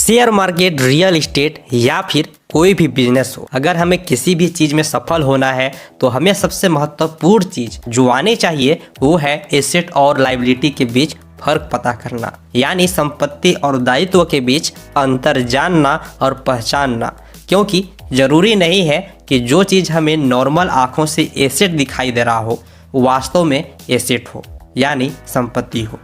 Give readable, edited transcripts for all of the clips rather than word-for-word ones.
Share market, real estate या फिर कोई भी बिजनेस हो, अगर हमें किसी भी चीज में सफल होना है तो हमें सबसे महत्वपूर्ण चीज जो आनी चाहिए वो है एसेट और लायबिलिटी के बीच फर्क पता करना, यानी संपत्ति और दायित्व के बीच अंतर जानना और पहचानना। क्योंकि जरूरी नहीं है कि जो चीज हमें नॉर्मल आंखों से एसेट दिखाई दे रहा हो वास्तव में एसेट हो यानी संपत्ति हो,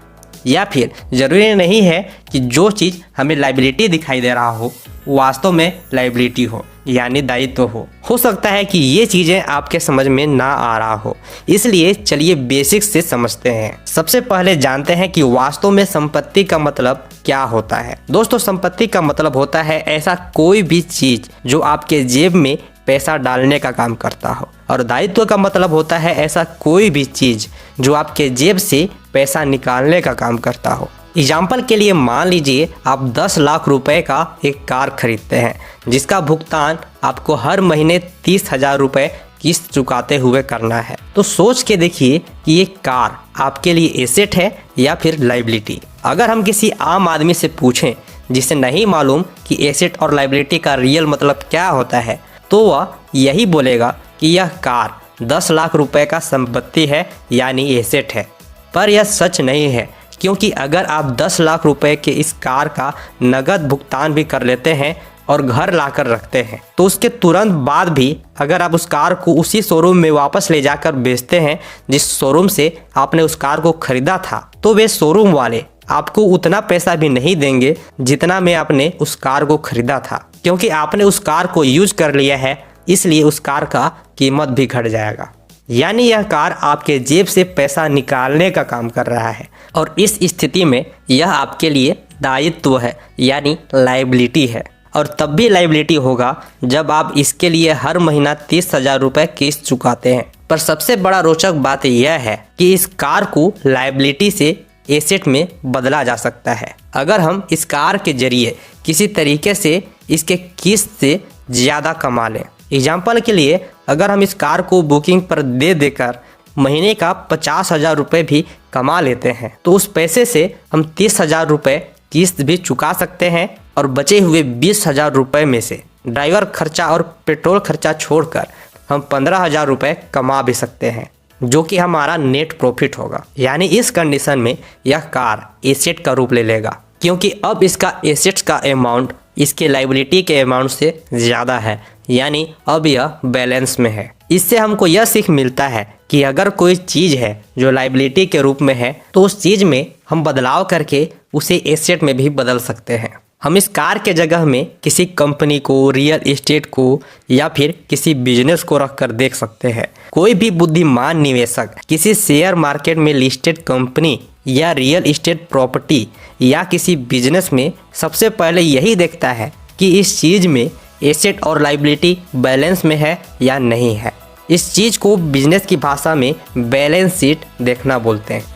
या फिर जरूरी नहीं है कि जो चीज़ हमें लायबिलिटी दिखाई दे रहा हो वास्तव में लायबिलिटी हो यानी दायित्व हो सकता है कि ये चीज़ें आपके समझ में ना आ रहा हो, इसलिए चलिए बेसिक्स से समझते हैं। सबसे पहले जानते हैं कि वास्तव में संपत्ति का मतलब क्या होता है। दोस्तों, संपत्ति का मतलब होता है ऐसा कोई भी चीज़ जो आपके जेब में पैसा डालने का काम करता हो, और दायित्व का मतलब होता है ऐसा कोई भी चीज़ जो आपके जेब से पैसा निकालने का काम करता हो। एग्जाम्पल के लिए मान लीजिए आप 10 लाख रुपए का एक कार खरीदते हैं जिसका भुगतान आपको हर महीने 30,000 रुपये किस्त चुकाते हुए करना है। तो सोच के देखिए कि ये कार आपके लिए एसेट है या फिर लायबिलिटी। अगर हम किसी आम आदमी से पूछें जिसे नहीं मालूम कि एसेट और लायबिलिटी का रियल मतलब क्या होता है, तो वह यही बोलेगा कि यह कार 10 लाख रुपए का संपत्ति है यानी एसेट है। पर यह सच नहीं है, क्योंकि अगर आप 10 लाख रुपए के इस कार का नगद भुगतान भी कर लेते हैं और घर लाकर रखते हैं, तो उसके तुरंत बाद भी अगर आप उस कार को उसी शोरूम में वापस ले जाकर बेचते हैं जिस शोरूम से आपने उस कार को खरीदा था, तो वे शोरूम वाले आपको उतना पैसा भी नहीं देंगे जितना में आपने उस कार को खरीदा था। क्योंकि आपने उस कार को यूज कर लिया है, इसलिए उस कार का कीमत भी घट जाएगा। यानी यह कार आपके जेब से पैसा निकालने का काम कर रहा है, और इस स्थिति में यह आपके लिए दायित्व है यानी लायबिलिटी है। और तब भी लायबिलिटी होगा जब आप इसके लिए हर महीना 30,000 रुपये किस्त चुकाते हैं। पर सबसे बड़ा रोचक बात यह है कि इस कार को लायबिलिटी से एसेट में बदला जा सकता है अगर हम इस कार के जरिए किसी तरीके से इसके किस्त से ज़्यादा कमा लें। एग्जाम्पल के लिए अगर हम इस कार को बुकिंग पर दे देकर महीने का 50,000 रुपये भी कमा लेते हैं, तो उस पैसे से हम 30,000 रुपये किस्त भी चुका सकते हैं, और बचे हुए 20,000 रुपये में से ड्राइवर खर्चा और पेट्रोल खर्चा छोड़कर हम 15,000 रुपये कमा भी सकते हैं, जो कि हमारा नेट प्रॉफिट होगा। यानी इस कंडीशन में यह कार एसेट का रूप ले लेगा, क्योंकि अब इसका एसेट्स का अमाउंट इसके लायबिलिटी के अमाउंट से ज़्यादा है, यानी अब यह बैलेंस में है। इससे हमको यह सीख मिलता है कि अगर कोई चीज़ है जो लायबिलिटी के रूप में है, तो उस चीज़ में हम बदलाव करके उसे एसेट में भी बदल सकते हैं। हम इस कार के जगह में किसी कंपनी को, रियल एस्टेट को या फिर किसी बिजनेस को रख कर देख सकते हैं। कोई भी बुद्धिमान निवेशक किसी शेयर मार्केट में लिस्टेड कंपनी या रियल एस्टेट प्रॉपर्टी या किसी बिजनेस में सबसे पहले यही देखता है कि इस चीज़ में एसेट और लायबिलिटी बैलेंस में है या नहीं है। इस चीज़ को बिजनेस की भाषा में बैलेंस शीट देखना बोलते हैं।